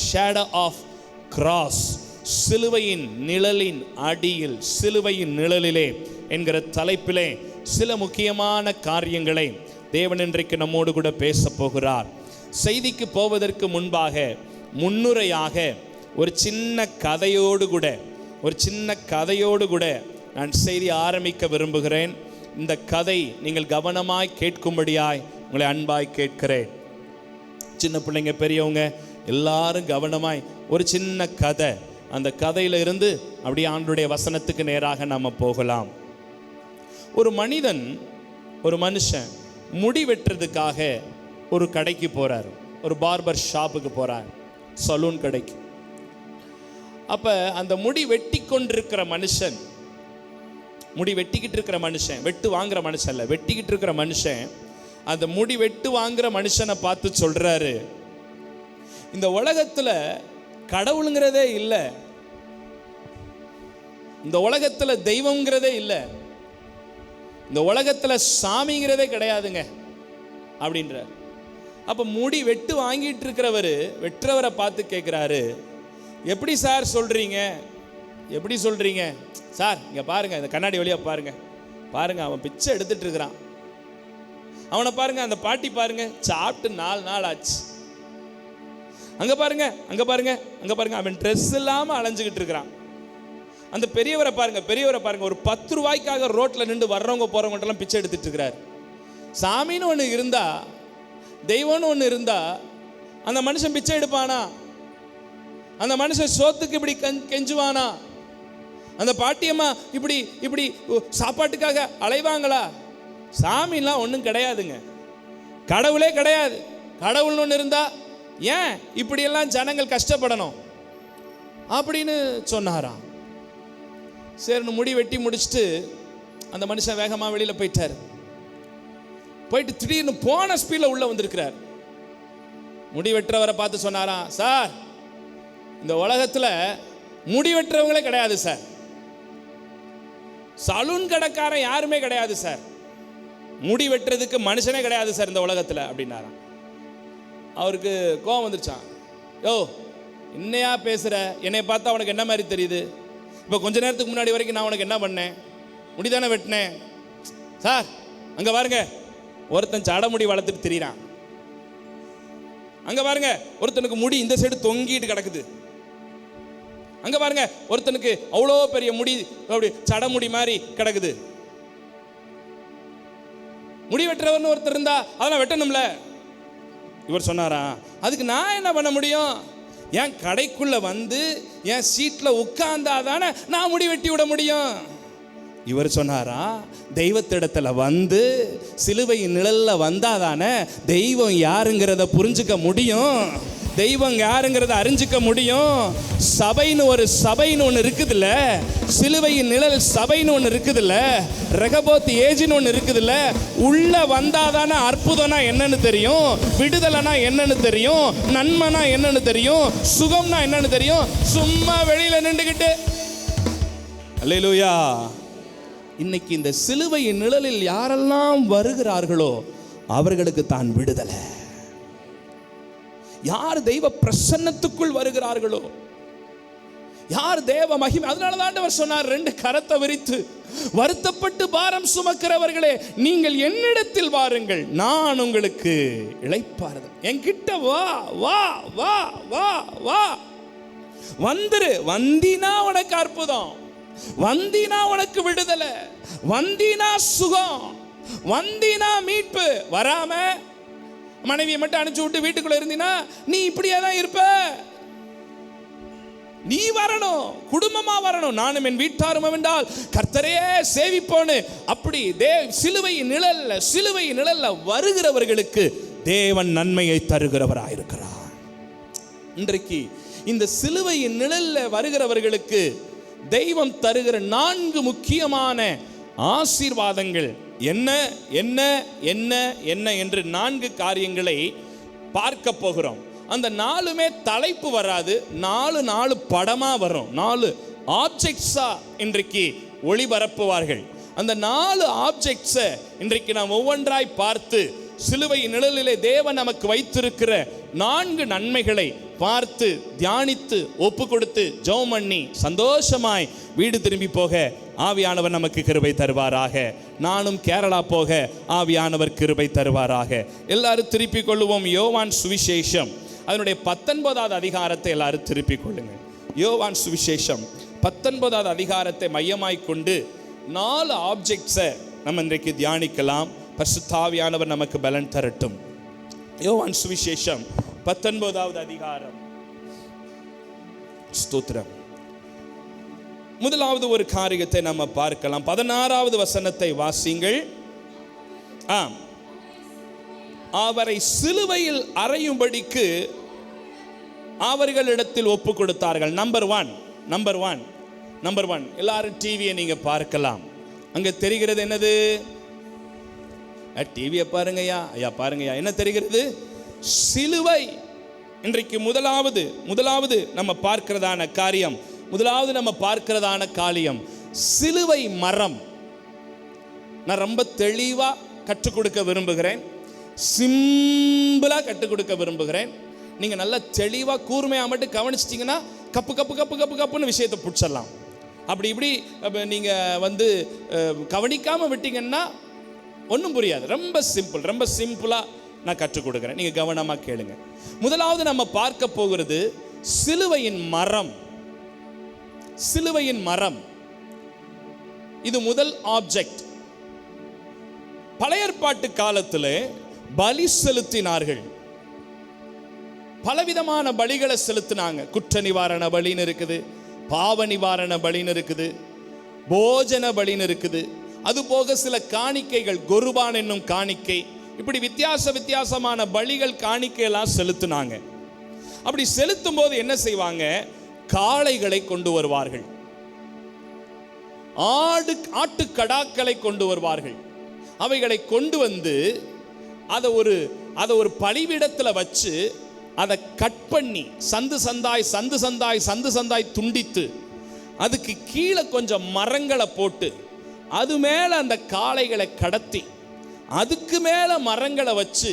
Shadow of cross, சிலுவையின் நிழலின் அடியில், சிலுவையின் நிழலிலே என்கிற தலைப்பிலே சில முக்கியமான காரியங்களை தேவன் இன்றைக்கு நம்மோடு கூட பேச போகிறார். செய்திக்கு போவதற்கு முன்பாக முன்னுரையாக ஒரு சின்ன கதையோடு கூட நான் செய்தி ஆரம்பிக்க விரும்புகிறேன். இந்த கதை நீங்கள் கவனமாய் கேட்கும்படியாய் உங்களை அன்பாய் கேட்கிறேன். சின்ன பிள்ளைங்க, பெரியவங்க எல்லாரும் கவனமாய் ஒரு சின்ன கதை, அந்த கதையில இருந்து அப்படியே ஆண்டவருடைய வசனத்துக்கு நேராக நாம போகலாம். ஒரு மனுஷன் முடி வெட்டுறதுக்காக ஒரு கடைக்கு போறார், ஒரு பார்பர் ஷாப்புக்கு போறார், சலூன் கடைக்கு. அப்ப அந்த முடி வெட்டிக்கிட்டு இருக்கிற மனுஷன் அந்த முடி வெட்டு வாங்குற மனுஷனை பார்த்து சொல்றாரு, இந்த உலகத்துல கடவுளுங்கிறதே இல்லை, இந்த உலகத்துல தெய்வம்ங்கிறதே இல்லை, இந்த உலகத்துல சாமிங்கிறதே கிடையாதுங்க அப்படின்றார். அப்ப முடி வெட்டு வாங்கிட்டு இருக்கிறவர் வெட்டுறவரை பார்த்து கேட்கிறாரு, எப்படி சார் சொல்றீங்க சார்? இங்க பாருங்க, இந்த கண்ணாடி வழியா பாருங்க, அவன் பிச்சை எடுத்துட்டு இருக்கிறான். அவனை பாருங்க, அந்த பாட்டி பாருங்க, சாப்பிட்டு 4 நாள் ஆச்சு. அங்க பாருங்க, அவன் ட்ரெஸ் இல்லாம அலைஞ்சுக்கிட்டு இருக்கிறான். அந்த பெரியவரை பாருங்க, ஒரு 10 ரூபாய்க்காக ரோட்ல நின்று வர்றவங்க போறவங்க எல்லாம் பிச்சை எடுத்துட்டு இருக்கிறார். சாமின்னு ஒண்ணு இருந்தா, தெய்வம்னு ஒண்ணு இருந்தா அந்த மனுஷன் பிச்சை எடுப்பானா? அந்த மனுஷன் சோத்துக்கு இப்படி கெஞ்சுவானா? அந்த பாட்டியம்மா இப்படி சாப்பாட்டுக்காக அலைவாங்களா? சாமிலாம் ஒன்றும் கிடையாதுங்க, கடவுளே கிடையாது. கடவுள்னு ஒன்று இருந்தா ஏன் இப்படியெல்லாம் ஜனங்கள் கஷ்டப்படணும் அப்படின்னு சொன்னாராம். சரின்னு முடி வெட்டி முடிச்சுட்டு அந்த மனுஷன் வேகமாக வெளியில் போயிட்டு திடீர்னு போன ஸ்பீடில் உள்ள வந்திருக்கிறார். முடி வெட்டுறவரை பார்த்து சொன்னாராம், சார், இந்த உலகத்தில் முடி வெட்டுறவங்களே கிடையாது சார், சலூன் கடைக்காரன் யாருமே கிடையாது சார், முடி வெட்டுறதுக்கு மனுஷனே கிடையாது சார் இந்த உலகத்தில் அப்படின்னாராம். அவருக்கு கோபம் வந்துருச்சான். யோ, என்னையா பேசுற? என்னை பார்த்தா உனக்கு என்ன மாதிரி தெரியுது? இப்போ கொஞ்ச நேரத்துக்கு முன்னாடி வரைக்கும் நான் உனக்கு என்ன பண்ணேன்? முடிதானே வெட்டினேன். சார், அங்கே பாருங்க, ஒருத்தன் சடமுடி வளர்த்துட்டு திரிறான். அங்கே பாருங்க, ஒருத்தனுக்கு முடி இந்த சைடு தொங்கிட்டு கிடக்குது. அங்கே பாருங்க, ஒருத்தனுக்கு அவ்வளோ பெரிய முடி அப்படி சடமுடி மாதிரி கிடக்குது. முடி வெட்டுறவர்னு ஒருத்தர் இருந்தா அதெல்லாம் வெட்டணும்ல. இவர் சொன்னாரா, அதுக்கு நான் என்ன பண்ண முடியும்? என் கடைக்குள்ள வந்து என் சீட்ல உட்கார்ந்தாதானே நான் முடி வெட்டி விட முடியும். இவர் சொன்னாரா, தெய்வத்திடத்துல வந்து சிலுவையின் நிழல்ல வந்தாதானே தெய்வம் யாருங்கிறத புரிஞ்சுக்க முடியும், தெய்வம் யாருங்கிறத அறிஞ்சிக்க முடியும். சபைன்னு ஒன்று இருக்குதுல்ல, சிலுவையின் நிழல் சபைன்னு ஒன்று இருக்குதுல்ல, ரெகபோத் ஏஜின்னு ஒன்று இருக்குதுல்ல, உள்ள வந்தாதானே அற்புதம்னா என்னன்னு தெரியும், விடுதலைனா என்னன்னு தெரியும், நன்மைனா என்னன்னு தெரியும், சுகம்னா என்னன்னு தெரியும். சும்மா வெளியில நின்றுகிட்டு அல்லேலூயா. இன்னைக்கு இந்த சிலுவையின் நிழலில் யாரெல்லாம் வருகிறார்களோ அவர்களுக்கு தான் விடுதலை. யார் தெய்வ பிரசன்னத்துக்குள் வருகிறார்களோ, யார் தேவ மகிமை. அதனால தான் ஆண்டவர் சொன்னார், 2 கரத்தை விரித்து, வருத்தப்பட்டு பாரம் சுமக்கிறவர்களே நீங்கள் என்னிடத்தில் வாருங்கள், நான் உங்களுக்கு இளைப்பாறுதல். என்கிட்ட வா வா வா வா வா, வந்துரு. வந்தினா உனக்கு அற்புதம், வந்தினா உனக்கு விடுதலை, வந்தினா சுகம், வந்தினா மீட்பு. வராம மனைவியை மட்டும் அனுப்பிச்சு விட்டு வீட்டுக்குள்ள இருந்தீனா நீ இப்படியே தான் இருப்ப. நீ வரணும், குடும்பமா வரணும். நானும் என் வீட்டாரும் என்றால் கர்த்தரையே சேவிப்போன்னு அப்படி சிலுவையின் நிழல்ல வருகிறவர்களுக்கு தேவன் நன்மையை தருகிறவராயிருக்கிறார். இன்றைக்கு இந்த சிலுவையின் நிழல்ல வருகிறவர்களுக்கு தெய்வம் தருகிற 4 முக்கியமான ஆசீர்வாதங்கள் என்ன என்ன என்ன என்ன என்று 4 காரியங்களை பார்க்க போகிறோம். அந்த 4மே தலைப்பு வராது, 4 படமா வரும், 4 ஆப்ஜெக்ட்ஸா இன்றைக்கு ஒளிபரப்புவார்கள். அந்த 4 ஆப்ஜெக்ட்ஸை இன்றைக்கு நாம் ஒவ்வொன்றாய் பார்த்து சிலுவை நிழலிலே தேவன் நமக்கு வைத்திருக்கிற 4 நன்மைகளை பார்த்து தியானித்து ஒப்பு கொடுத்து ஜெபம் பண்ணி சந்தோஷமாய் வீடு திரும்பி போக ஆவியானவர் நமக்கு கிருபை தருவாராக. நானும் கேரளா போக ஆவியானவர் கிருபை தருவாராக. எல்லாரும் திருப்பிக் கொள்ளுவோம். யோவான் சுவிசேஷம் அதனுடைய 19வது அதிகாரத்தை எல்லாரும் திருப்பிக் கொள்ளுங்கள். யோவான் சுவிசேஷம் 19வது அதிகாரத்தை மையமாய் கொண்டு 4 ஆப்ஜெக்ட்ஸை நம்ம இன்றைக்கு தியானிக்கலாம். பரிசுத்த ஆவியானவர் நமக்கு பலன் தரட்டும். யோவான் சுவிசேஷம் 19வது அதிகாரம். ஸ்தோத்திரம். முதலாவது ஒரு காரியத்தை நம்ம பார்க்கலாம். 16வது வசனத்தை வாசிங்கள். அவரை சிலுவையில் அறையும்படிக்கு அவர்களிடத்தில் ஒப்பு கொடுத்தார்கள். நம்பர் ஒன் எல்லாரும் டிவியை நீங்க பார்க்கலாம். அங்க தெரிகிறது என்னது? டிவியை பாருங்கய்யா. ஐயா பாருங்கய்யா, என்ன தெரிகிறது? சிலுவை. இன்றைக்கு முதலாவது நம்ம பார்க்கிறதான காரியம் சிலுவை மரம். நான் ரொம்ப தெளிவா கற்றுக் கொடுக்க விரும்புகிறேன், சிம்பிளா கற்றுக் கொடுக்க விரும்புகிறேன். நீங்க நல்லா தெளிவா கூர்மையா மட்டும் கவனிச்சிட்டீங்கன்னா கப்புன்னு விஷயத்தை பிடிச்சிடலாம். அப்படி இப்படி நீங்க கவனிக்காம விட்டீங்கன்னா ஒன்றும் புரியாது. ரொம்ப சிம்பிளா நான் கற்றுக் கொடுக்கிறேன், நீங்க கவனமா கேளுங்க. முதலாவது நம்ம பார்க்க போகிறது சிலுவையின் மரம். இது முதல் ஆப்ஜெக்ட். பழைய ஏற்பாட்டு காலத்தில் பலி செலுத்தினார்கள். பலவிதமான பலிகளை செலுத்தினாங்க. குற்ற நிவாரண பலின்னு இருக்குது, பாவ நிவாரண பலின்னு இருக்குது, போஜன பலின்னு இருக்குது. அதுபோக சில காணிக்கைகள், கொருபான் என்னும் காணிக்கை, இப்படி வித்தியாசமான பலிகள், காணிக்கையெல்லாம் செலுத்தினாங்க. அப்படி செலுத்தும் போது என்ன செய்வாங்க? காளைகளை கொண்டு வருவார்கள், ஆட்டுக்கடாக்களை கொண்டு வருவார்கள். அவைகளை கொண்டு வந்து அதை ஒரு பலிபீடத்தில் வச்சு அதை கட் பண்ணி சந்து சந்தாய் துண்டித்து அதுக்கு கீழே கொஞ்சம் மரங்களை போட்டு அது மேல அந்த காளைகளை கடத்தி அதுக்கு மேல மரங்களை வச்சு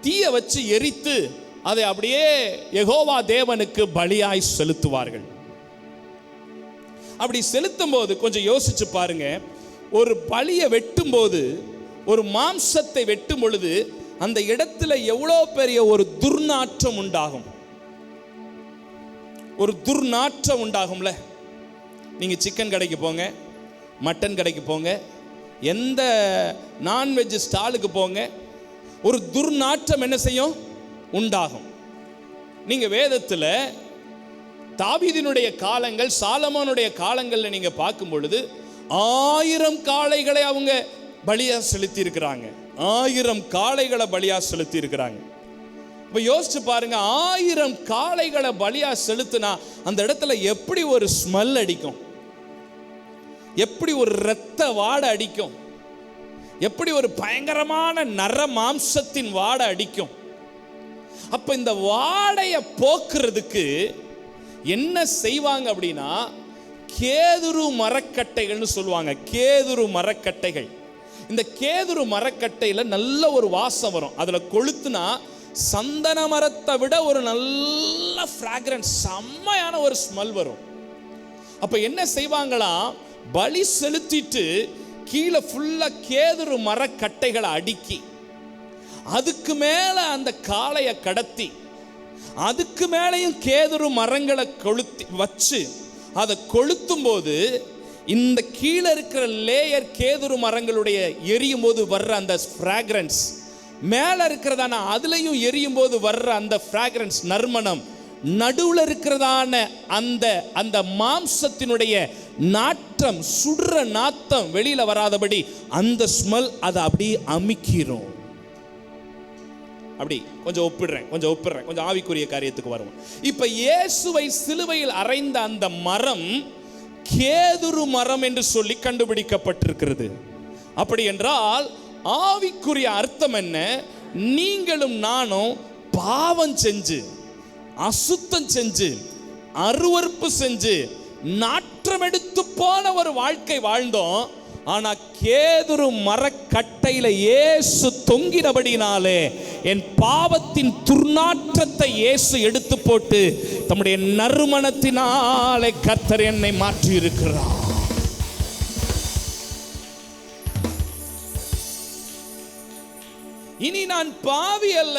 தீய வச்சு எரித்து அதை அப்படியே யெகோவா தேவனுக்கு பலியாய் செலுத்துவார்கள். அப்படி செலுத்தும் போது கொஞ்சம் யோசிச்சு பாருங்க. ஒரு பலியை வெட்டும் போது, ஒரு மாம்சத்தை வெட்டும் பொழுது அந்த இடத்துல எவ்வளோ பெரிய ஒரு துர்நாற்றம் உண்டாகும்ல. நீங்க சிக்கன் கடைக்கு போங்க, மட்டன் கடைக்கு போங்க, எந்த நான்வெஜ் ஸ்டாலுக்கு போங்க, ஒரு துர்நாற்றம் என்ன செய்யும்? உண்டாகும். நீங்க வேதத்தில் தாவீதினுடைய காலங்கள், சாலமோனுடைய காலங்கள்ல நீங்க பார்க்கும் பொழுது 1000 காளைகளை அவங்க பலியா செலுத்தி இருக்கிறாங்க. 1000 காளைகளை பலியா செலுத்தி இருக்கிறாங்க. இப்ப யோசிச்சு பாருங்க, 1000 காளைகளை பலியா செலுத்தினா அந்த இடத்துல எப்படி ஒரு ஸ்மெல் அடிக்கும், எப்படி ஒரு இரத்த வாடை அடிக்கும், எப்படி ஒரு பயங்கரமான நர மாம்சத்தின் வாடை அடிக்கும். அப்ப இந்த வாடையை போக்குறதுக்கு என்ன செய்வாங்க அப்படின்னா, கேதுரு மரக்கட்டைகள்னு சொல்லுவாங்க. கேதுரு மரக்கட்டைகள். இந்த கேதுரு மரக்கட்டையில நல்ல ஒரு வாசம் வரும். அதுல கொளுத்துனா சந்தன மரத்தை விட ஒரு நல்ல ஃப்ராக்ரன்ஸ், செம்மையான ஒரு ஸ்மெல் வரும். அப்ப என்ன செய்வாங்களா, பலி செலுத்திட்டு கீழே ஃபுல்லா கேதுரு மரக்கட்டைகளை அடுக்கி அதுக்கு மேல அந்த காளையை கடத்தி அதுக்கு மேலையும் கேதுரு மரங்களை கொளுத்தி வச்சு அதை கொளுத்தும் போது இந்த கீழே இருக்கிற லேயர் கேதுரு மரங்களுடைய எரியும் போது வர்ற அந்த ஃப்ராக்ரன்ஸ், மேலே இருக்கிறதான அதுலையும் எரியும் போது வர்ற அந்த ஃப்ராக்ரன்ஸ், நறுமணம், நடுவில் இருக்கிறதான அந்த மாம்சத்தினுடைய நாற்றம், சுடுற நாத்தம் வெளியில வராதபடி அந்த ஸ்மெல் அதை அப்படி அமிக்கிறோம். அப்படி கொஞ்சம் ஒப்பிடுறேன், கொஞ்சம் ஆவிக்குரிய காரியத்துக்கு வருவோம். இப்ப இயேசுவை சிலுவையில் அறைந்த அந்த மரம் கேதுரு மரம் என்று சொல்லி கண்டுபிடிக்கப்பட்டிருக்கிறது. அப்படி என்றால் ஆவிக்குரிய அர்த்தம் என்ன? நீங்களும் நானும் பாவம் செஞ்சு, அசுத்தம் செஞ்சு, அருவருப்பு செஞ்சு, நாற்றம் எடுத்து போன ஒரு வாழ்க்கை வாழ்ந்தோம். ஆனா கேதுரு மரக்கட்டையில இயேசு தொங்கினபடினாலே என் பாவத்தின் துர்நாற்றத்தை இயேசு எடுத்து போட்டு தம்முடைய நறுமணத்தினாலே கர்த்தர் என்னை மாற்றி இருக்கிறார். இனி நான் பாவி அல்ல,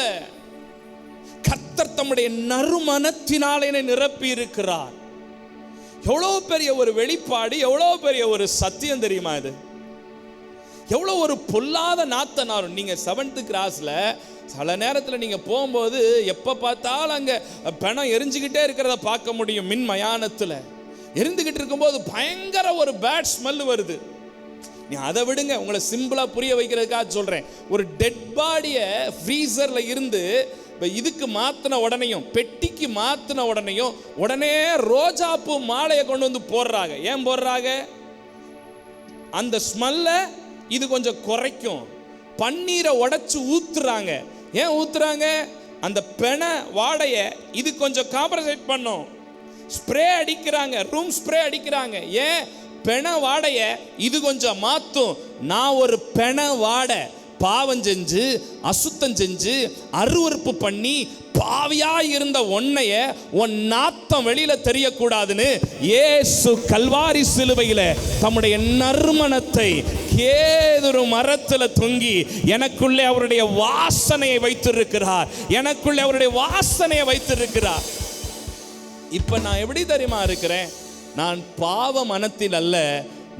கர்த்தர் தம்முடைய நறுமணத்தினாலே என்னை நிரப்பி இருக்கிறார். எவ்வளவு பெரிய ஒரு வெளிப்பாடு, எவ்வளவு பெரிய ஒரு சத்தியம் தெரியுமா இது? எவ்வளவு ஒரு பொல்லாத நாத்தனாரும். நீங்க 7th கிராஸ்ல சில நேரத்தில் நீங்க போகும்போது எப்ப பார்த்தாலும் அங்க பணம் எரிஞ்சுக்கிட்டே இருக்கிறத பார்க்க முடியும். மின் மயானத்தில் எரிந்துகிட்டு இருக்கும்போது பயங்கர ஒரு பேட் ஸ்மெல் வருது. நீ அதை விடுங்க, உங்களை சிம்பிளா புரிய வைக்கிறதுக்காக சொல்றேன். ஒரு டெட் பாடியை ஃப்ரீசர்ல இருந்து இதுக்கு மாத்தின உடனேயும், பெட்டிக்கு மாத்தின உடனேயும் உடனே ரோஜாப்பூ மாலையை கொண்டு வந்து போடுறாங்க. ஏன் போடுறாங்க? அந்த ஸ்மெல்ல இது கொஞ்சம் குறைக்கும். பன்னீரை உடைச்சு ஊத்துறாங்க. ஏன் ஊத்துறாங்க? அந்த பெண வாடைய இது கொஞ்சம் காம்பன்சேட் பண்ணும். ஸ்ப்ரே அடிக்கிறாங்க, ரூம் ஸ்ப்ரே அடிக்கிறாங்க. ஏன்? பெண வாடைய இது கொஞ்சம் மாத்தும். நான் ஒரு பெண வாடை பாவம் செஞ்சு அசுத்தம் செஞ்சு அருவருப்பு பண்ணி பாவியா இருந்த உன்னைய உன் நாத்தம் வெளியில தெரியக்கூடாதுன்னு இயேசு கல்வாரி சிலுவையில தம்முடைய நறுமணத்தை கேதுரு மரத்துல தொங்கி எனக்குள்ளே அவருடைய வாசனையை வைத்திருக்கிறார். எனக்குள்ளே அவருடைய வாசனையை வைத்திருக்கிறார். இப்ப நான் எப்படி தெரியுமா இருக்கிறேன்? நான் பாவ மனத்தில் அல்ல,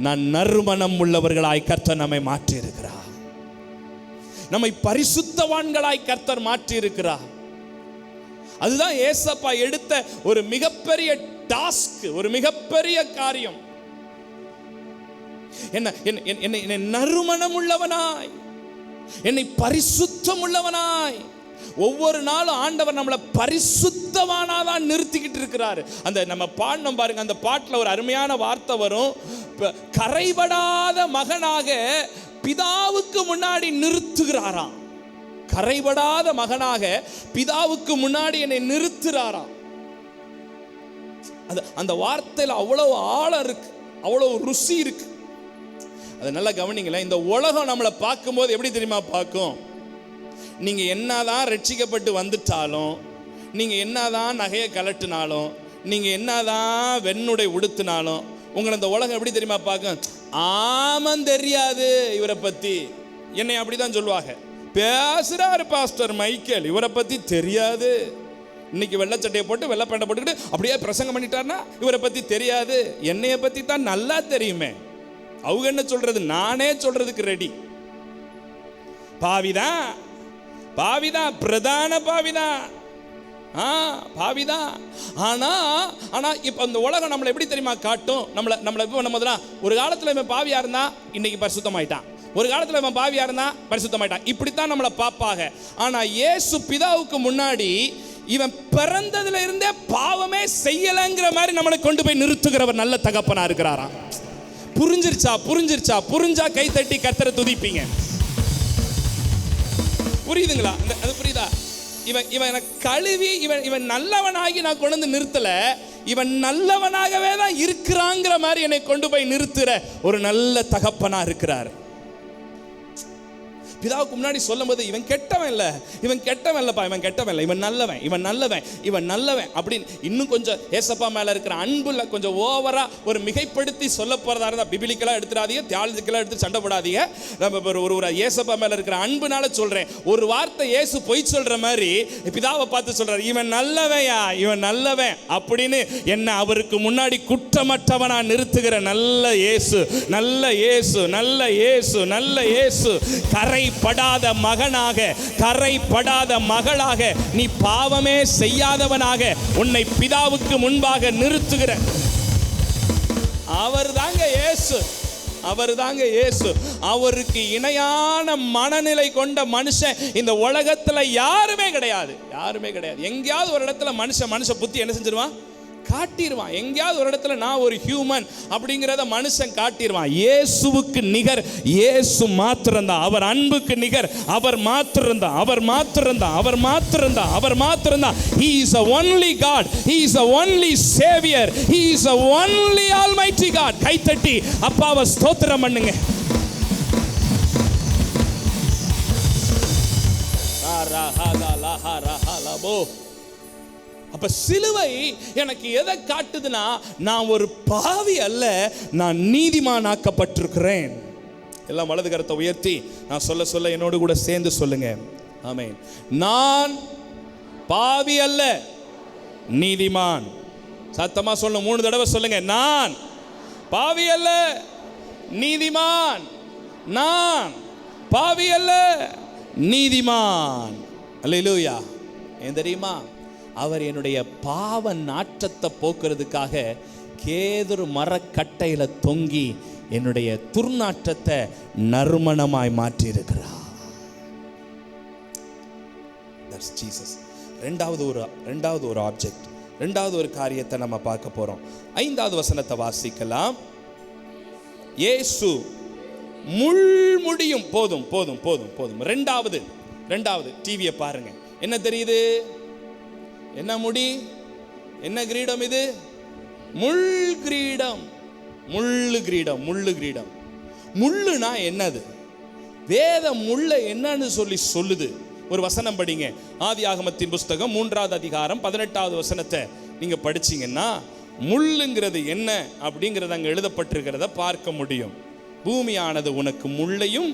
நான் நறுமணம் உள்ளவர்களாய் கர்த்தர் நம்மை மாற்றி இருக்கிறார். நம்மை பரிசுத்தவான்களாய் கர்த்தர் மாற்றி இருக்கிறார். அதுதான் ஏசப்பா எடுத்த ஒரு மிகப்பெரிய டாஸ்க், ஒரு மிகப்பெரிய காரியம். என்னை நறுமணம் உள்ளவனாய், என்னை பரிசுத்தம் உள்ளவனாய். ஒவ்வொரு நாளும் ஆண்டவர் நம்மளை பரிசுத்தவானாதான் நிறுத்திக்கிட்டு இருக்கிறாரு. அந்த நம்ம பாடணும் பாருங்க, அந்த பாட்டுல ஒரு அருமையான வார்த்தை வரும். கரைபடாத மகனாக பிதாவுக்கு முன்னாடி நிறுத்துகிறாராம். கரைபடாத மகனாக பிதாவுக்கு முன்னாடி என்னை நிறுத்துறாராம். அந்த வார்த்தையில அவ்வளவு ஆழம் இருக்கு, அவ்வளவு ருசி இருக்கு. அதை நல்லா கவனிங்களேன். இந்த உலகம் நம்மளை பார்க்கும்போது எப்படி தெரியுமா பார்க்கும்? நீங்க என்னதான் ரட்சிக்கப்பட்டு வந்துட்டாலும், நீங்க என்னதான் நகையை கலட்டினாலும், நீங்க என்னதான் வெண்ணுடை உடுத்தினாலும், உங்களை இந்த உலகம் எப்படி தெரியுமா பார்க்கும்? ஆமன் தெரியாது இவரை பத்தி. என்னை அப்படிதான் சொல்லுவாங்க. பேசுறாரு பாஸ்டர் மைக்கேல், இவரை பத்தி தெரியாது. இன்னைக்கு வெள்ளச்சட்டையை போட்டு வெள்ளை பேண்டை போட்டுக்கிட்டு அப்படியே பிரசங்கம் பண்ணிட்டாருன்னா இவரை பத்தி தெரியாது. என்னைய பத்தி தான் நல்லா தெரியுமே. அவங்க என்ன சொல்றது? நானே சொல்றதுக்கு ரெடி. பாவிதான், பாவிதான், பிரதான பாவிதான், பாவிதான். ஆனா இப்ப அந்த உலகம் நம்மளை எப்படி தெரியுமா காட்டும்? நம்மளை எப்படி பண்ணும்போதுனா, ஒரு காலத்துல இவன் பாவியா இருந்தா இன்னைக்கு பரிசுத்தமாயிட்டான், ஒரு காலத்துல இவன் பாவியா இருந்தா பரிசுத்தமாயிட்டான், இப்படித்தான் நம்மளை பார்ப்பாங்க. ஆனா இயேசு பிதாவுக்கு முன்னாடி இவன் பிறந்ததுல இருந்தே பாவமே செய்யலங்கிற மாதிரி நம்மளை கொண்டு போய் நிறுத்துகிறவர் நல்ல தகப்பனா இருக்கிறாராம். புரிஞ்சிருச்சா? புரிஞ்சிருச்சா? புரிஞ்சா கை தட்டி கர்த்தரை துதிப்பீங்க. புரியுதுங்களா? அது புரியுதா? இவன் கழுவி இவன் நல்லவனாகி நான் கொண்டு வந்து நிறுத்தல, இவன் நல்லவனாகவே தான் இருக்கிறாங்கிற மாதிரி என்னை கொண்டு போய் நிறுத்துற ஒரு நல்ல தகப்பனா இருக்கிறார். பிதாவுக்கு முன்னாடி சொல்லும் போது இவன் கெட்டவன் இல்ல, இவன் கெட்டவன் இல்லப்பா, இவன் கெட்டவன் இல்லை, இவன் நல்லவன், இவன் நல்லவன், இவன் நல்லவன் அப்படின்னு இன்னும் கொஞ்சம் ஏசப்பா மேல இருக்கிற அன்புல கொஞ்சம் ஓவரா ஒரு மிகைப்படுத்தி சொல்ல போறதா இருந்தா பிபிலிக்கலா எடுத்துடாதீங்க, தியாலஜிக்கலா எடுத்து சண்டை போடாதீங்க. நம்ம ஒரு ஏசப்பா மேல இருக்கிற அன்புனால சொல்றேன். ஒரு வார்த்தை இயேசு பொய் சொல்ற மாதிரி பிதாவை பார்த்து சொல்றாரு, இவன் நல்லவன்யா, இவன் நல்லவன் அப்படின்னு என்ன அவருக்கு முன்னாடி குற்றமற்றவனா நிறுத்துகிற நல்ல இயேசு, நல்ல இயேசு, நல்ல இயேசு, நல்ல இயேசு. கரைபடாத மகனாக, கரைபடாத மகளாக, நீ பாவமே செய்யாதவனாக உன்னை பிதாவுக்கு முன்பாக நிறுத்துகிற அவர் தாங்க இயேசு, அவர் தாங்க இயேசு. அவருக்கு இணையான மனநிலை கொண்ட மனுஷன் இந்த உலகத்துல யாருமே கிடையாது, யாருமே கிடையாது. எங்கேயாவது ஒரு இடத்துல மனுஷ புத்தி என்ன செஞ்சிருவான்? காட்டிடுவான். எங்கேயாவது ஒரு இடத்துல நான் ஒரு ஹியூமன் அப்படிங்கிறத மனுஷன் காட்டிடுவான். இயேசுவுக்கு நிகர் இயேசு மாத்திரம்தான். அவர் அன்புக்கு நிகர் அவர் மாத்திரம்தான், அவர் மாத்திரம்தான், அவர் மாத்திரம்தான், அவர் மாத்திரம்தான். He is the only God, He is the only Savior, He is the only Almighty God. கைத்தட்டி அப்பாவை ஸ்தோத்திரம் பண்ணுங்க. ரா அப்ப சிலுவை எனக்கு எதை காட்டுதுன்னா, நான் ஒரு பாவி அல்ல, நான் நீதிமானாக்கப்பட்டிருக்கிறேன். எல்லாம் வலது கரத்தை உயர்த்தி நான் சொல்ல சொல்ல என்னோடு கூட சேர்ந்து சொல்லுங்க. ஆமென். நான் பாவி அல்ல, நீதிமான். சத்தமா சொல்லுங்க, 3 தடவை சொல்லுங்க. நான் பாவி அல்ல, நீதிமான். நான் பாவி அல்ல, நீதிமான். அல்லேலூயா. ஏன் தெரியுமா? அவர் என்னுடைய பாவ நாற்றத்தை போக்குறதுக்காக கேதுரு மரக்கட்டையில தொங்கி என்னுடைய துர்நாற்றத்தை நறுமணமாய் மாற்றி இருக்கிறார். That's Jesus. ரெண்டாவது ஒரு ஆப்ஜெக்ட், ரெண்டாவது ஒரு காரியத்தை நம்ம பார்க்க போறோம். 5வது வசனத்தை வாசிக்கலாம். இயேசு முள்முடியும் போதும் போதும் போதும் போதும். ரெண்டாவது டிவியை பாருங்க. என்ன தெரியுது? என்ன முடி? என்ன கிரீடம் இது? முள் கிரீடம். முள்ளு கிரீடம். முள்ளு கிரீடம். முள்ளுனா என்னது? வேத முள்ள என்னன்னு சொல்லுது. ஒரு வசனம் படிங்க. ஆதியாகமத்தின் புஸ்தகம் 3வது அதிகாரம் 18வது வசனத்தை நீங்க படிச்சீங்கன்னா முள்ளுங்கிறது என்ன அப்படிங்கிறது அங்க எழுதப்பட்டிருக்கிறத பார்க்க முடியும். பூமியானது உனக்கு முள்ளையும்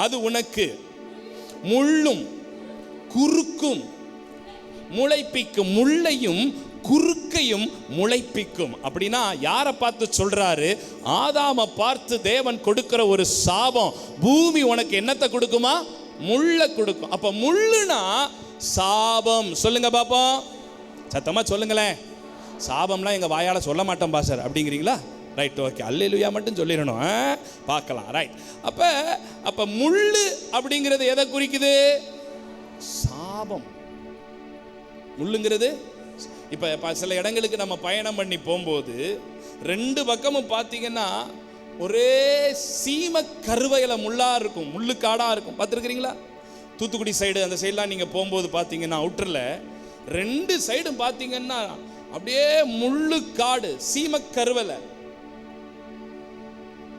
அது உனக்கு முள்ளும் குறுக்கும் முளைப்பிக்கும். முள்ளையும் குறுக்கையும் முளைப்பிக்கும். அப்படின்னா யாரை பார்த்து சொல்றாரு? ஆதாமை பார்த்து தேவன் கொடுக்கிற ஒரு சாபம். பூமி உனக்கு என்னத்தை கொடுக்குமா? முள்ளை கொடுக்கும். அப்ப முள்ளுனா சாபம். சொல்லுங்க பாப்போம், சத்தமா சொல்லுங்களேன். சாபம்லாம் எங்க வாயால சொல்ல மாட்டோம் பாஸ்டர் அப்படிங்கிறீங்களா? Right, okay. அல்லேலூயா மட்டும் சொல்லிடணும். பார்க்கலாம். ரைட். அப்ப முள்ளு அப்படிங்கிறது எதை குறிக்குது? சாபம். முள்ளுங்கிறது இப்ப சில இடங்களுக்கு நம்ம பயணம் பண்ணி போகும்போது 2 பக்கமும் பார்த்தீங்கன்னா ஒரே சீம கருவையில முள்ளா இருக்கும், முள்ளுக்காடா இருக்கும். பார்த்துருக்கிறீங்களா? தூத்துக்குடி சைடு அந்த சைடெலாம் நீங்க போகும்போது பார்த்தீங்கன்னா அவுட்டர்ல 2 சைடும் பார்த்தீங்கன்னா அப்படியே முள்ளுக்காடு, சீம கருவலை.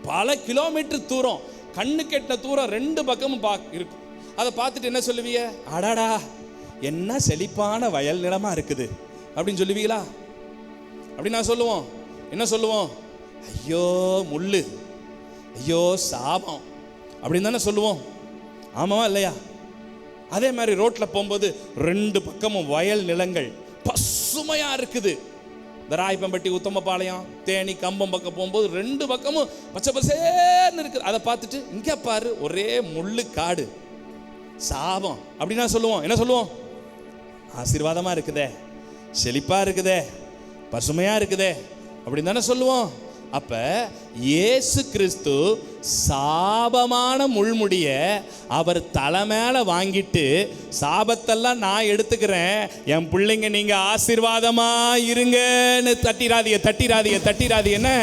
பல கிலோமீட்டர் தூரம், கண்ணு கெட்ட தூரம் 2 பக்கமும் இருக்கும். அதை பார்த்துட்டு என்ன சொல்லுவீங்க? அடாடா, என்ன செழிப்பான வயல் நிலமா இருக்குது அப்படின்னு சொல்லுவீங்களா? அப்படி நான் சொல்லுவோம். என்ன சொல்லுவோம்? ஐயோ முள்ளு, ஐயோ சாபம் அப்படின்னு தானே சொல்லுவோம். ஆமாவா இல்லையா? அதே மாதிரி ரோட்ல போகும்போது 2 பக்கமும் வயல் நிலங்கள் பசுமையா இருக்குது. இந்த ராயப்பம்பட்டி, உத்தமபாளையம், தேனி, கம்பம் பக்கம் போகும்போது 2 பக்கமும் பச்சை பசேன்னு இருக்குது. அதை பார்த்துட்டு இங்கே பாரு ஒரே முள்ளு காடு, சாபம் அப்படின்னா சொல்லுவோம். என்ன சொல்லுவோம்? ஆசீர்வாதமா இருக்குதே, செழிப்பா இருக்குதே, பசுமையா இருக்குதே அப்படின்னு தானே சொல்லுவோம். அப்ப இயேசு கிறிஸ்து சாபமான முள்முடிய அவர் தலை மேல வாங்கிட்டு, சாபத்தெல்லாம் நான் எடுத்துக்கிறேன், என் பிள்ளைங்க நீங்க ஆசீர்வாதமா இருங்கன்னு தட்டிராதிய தட்டிராதிய தட்டிராதியன்னு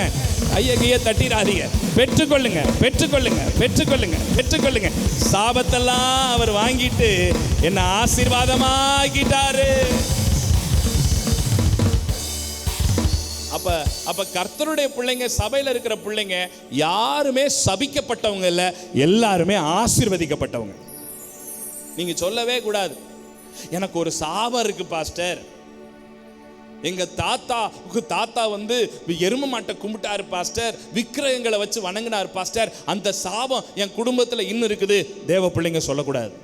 ஐயகைய தட்டிராதிய. பெற்றுக்கொள்ளுங்க பெற்றுக்கொள்ளுங்க பெற்றுக்கொள்ளுங்க பெற்றுக்கொள்ளுங்க. சாபத்தெல்லாம் அவர் வாங்கிட்டு என்ன ஆசீர்வாதமாக்கிட்டாரு. அப்ப கர்த்தருடைய பிள்ளைங்க, சபையில் இருக்கிற பிள்ளைங்க யாருமே சபிக்கப்பட்டவங்க இல்ல, எல்லாருமே ஆசீர்வதிக்கப்பட்டவங்க. நீங்க சொல்லவே கூடாது எனக்கு ஒரு சாபம் இருக்கு பாஸ்டர், எங்க தாத்தா வந்து எரும மாட்டை கும்பிட்டாரு பாஸ்டர், விக்கிரகங்களை வச்சு வணங்கினார் பாஸ்டர், அந்த சாபம் என் குடும்பத்தில் இன்னும் இருக்குது. தேவ பிள்ளைங்க சொல்லக்கூடாது.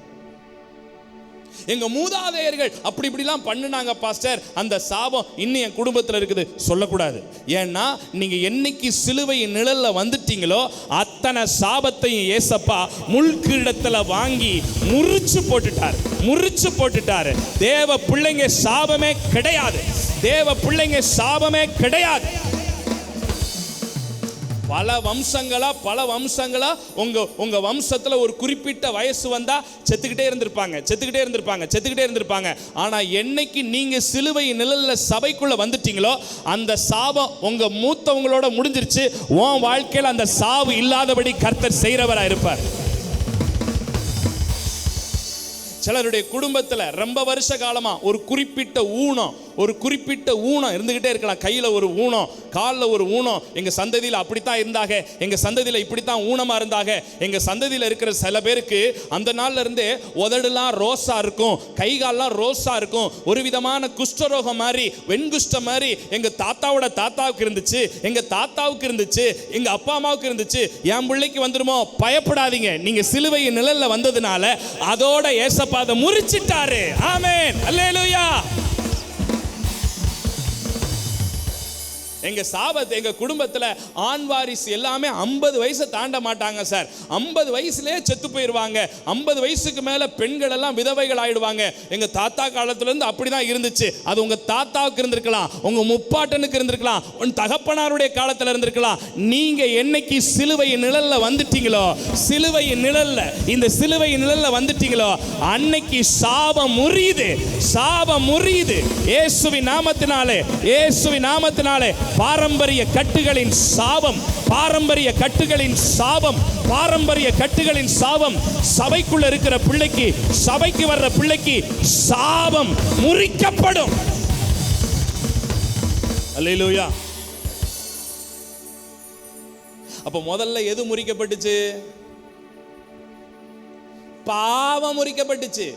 எங்க மூதாதையர்கள் அப்படி இப்படிலாம் பண்ணுனாங்க பாஸ்டர், அந்த சாபம் இன்னும் என் குடும்பத்தில் இருக்குது சொல்லக்கூடாது. ஏன்னா நீங்க என்னைக்கு சிலுவையின் நிழல்ல வந்துட்டீங்களோ அத்தனை சாபத்தையும் ஏசப்பா முள்கிடத்துல வாங்கி முறிச்சு போட்டுட்டாரு. தேவ பிள்ளைங்க சாபமே கிடையாது. தேவ பிள்ளைங்க சாபமே கிடையாது. பல வம்சங்களா உங்க வம்சத்துல ஒரு குறிப்பிட்ட வயசு வந்தா செத்துக்கிட்டே இருந்திருப்பாங்க. ஆனா என்னைக்கு நீங்க சிலுவை நிழல்ல சபைக்குள்ள வந்துட்டீங்களோ அந்த சாபம் உங்க மூத்தவங்களோட முடிஞ்சிருச்சு. உன் வாழ்க்கையில அந்த சாவு இல்லாதபடி கர்த்தர் செய்றவரா இருப்பார். சிலருடைய குடும்பத்தில் ரொம்ப வருஷ காலமா ஒரு குறிப்பிட்ட ஊனம், ஒரு குறிப்பிட்ட ஊனம் இருந்துகிட்டே இருக்கலாம். கையில் ஒரு ஊனம், காலில் ஒரு ஊனம். எங்கள் சந்ததியில் அப்படித்தான் இருந்தாங்க, எங்கள் சந்ததியில் இப்படித்தான் ஊனமாக இருந்தாங்க. எங்கள் சந்ததியில் இருக்கிற சில பேருக்கு அந்த நாள்ல இருந்தே உதடுலாம் ரோஸா இருக்கும், கை கால்லாம் ரோஸா இருக்கும். ஒரு விதமான குஷ்டரோகம் மாதிரி, வெண்குஷ்டம் மாதிரி எங்க தாத்தாவோட தாத்தாவுக்கு இருந்துச்சு, எங்க தாத்தாவுக்கு இருந்துச்சு, எங்க அப்பா அம்மாவுக்கு இருந்துச்சு. என் பிள்ளைக்கு வந்துருமோ? பயப்படாதீங்க, நீங்க சிலுவையின் நிழல்ல வந்ததுனால அதோட ஏசப்பா அதை முறிச்சிட்டாரு. ஆமென், அல்லேலூயா. எங்க சாபத்தை, எங்க குடும்பத்தில் ஆண் வாரிசு எல்லாமே 50 வயசை தாண்ட மாட்டாங்க சார். 50 வயசுலேயே செத்து போயிடுவாங்க. 50 வயசுக்கு மேல பெண்கள் எல்லாம் விதவைகள் ஆயிடுவாங்க. எங்க தாத்தா காலத்துல இருந்து அப்படிதான் இருந்துச்சு. அது உங்க தாத்தாவுக்கு இருந்திருக்கலாம், உங்க முப்பாட்டனுக்கு இருந்திருக்கலாம், உன் தகப்பனாருடைய காலத்துல இருந்திருக்கலாம். நீங்க என்னைக்கு சிலுவையின் நிழல்ல வந்துட்டீங்களோ, சிலுவையின் நிழல்ல, இந்த சிலுவையின் நிழல்ல வந்துட்டீங்களோ, அன்னைக்கு சாபம் முறியுது, சாபம் முறியுது. இயேசுவின் நாமத்தினாலே, இயேசுவின் நாமத்தினாலே பாரம்பரிய கட்டுகளின் சாபம், பாரம்பரிய கட்டுகளின் சாபம், பாரம்பரிய கட்டுகளின் சாபம் சபைக்குள்ள இருக்கிற பிள்ளைக்கு, சபைக்கு வர்ற பிள்ளைக்கு சாபம் முறிக்கப்படும். அல்லேலூயா. அப்ப முதல்ல எது முறிக்கப்பட்டுச்சு? பாவம் முறிக்கப்பட்டுச்சு.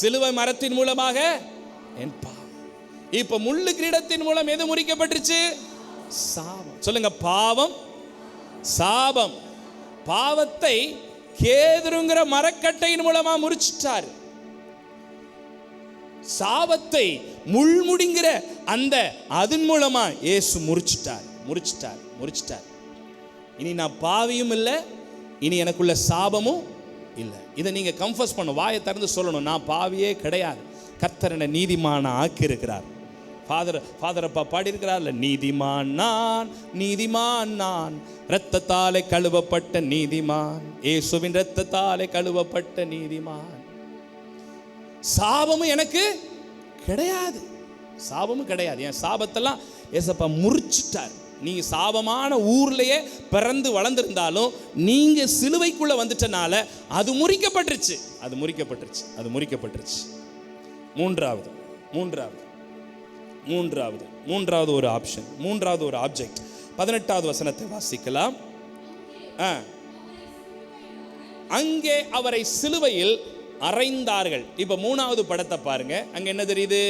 சிலுவை மரத்தின் மூலமாக என் பாவம். இப்ப முள்ளு கிரீடத்தின் மூலம் எது முறிக்கப்பட்டுச்சு? சாபம். சொல்லுங்க, பாவம், சாபம். பாவத்தை கேதுருங்கிற மரக்கட்டையின் மூலமா முறிச்சிட்டார். சாபத்தை முள்முடிங்கிற அந்த அதன் மூலமா இயேசு முறிச்சிட்டார், முறிச்சிட்டார், முறிச்சிட்டார். இனி நான் பாவியும் இல்லை, இனி எனக்குள்ள சாபமும் இல்லை. இதை நீங்க கன்ஃபஸ் பண்ண, வாயை திறந்து சொல்லணும், நான் பாவியே கிடையாது, கர்த்தர் என்னை நீதிமான ஆக்கி இருக்கிறார். ஃபாதர் அப்பா பாடியிருக்கிறார்ல, நீதிமான் நான், நீதிமான் நான், இரத்தத்தாலே கழுவப்பட்ட நீதிமான், இயேசுவின் இரத்தத்தாலே கழுவப்பட்ட நீதிமான். சாபமும் எனக்கு கிடையாது, சாபமும் கிடையாது. என் சாபத்தெல்லாம் ஏசப்பா முறிச்சிட்டார். நீங்க சாபமான ஊர்லயே பிறந்து வளர்ந்திருந்தாலும் நீங்க சிலுவைக்குள்ள வந்துட்டனால அது முறிக்கப்பட்டுருச்சு, அது முறிக்கப்பட்டுருச்சு, அது முறிக்கப்பட்டுருச்சு. மூன்றாவது ஒரு ஆப்ஷன், மூன்றாவது ஒரு ஆப்ஜெக்ட். 18வது வசனத்தை வாசிக்கலாம். அங்கே அவரை சிலுவையில் அறைந்தார்கள். இப்ப 3வது படத்தை பாருங்க. அங்க என்ன தெரியுது?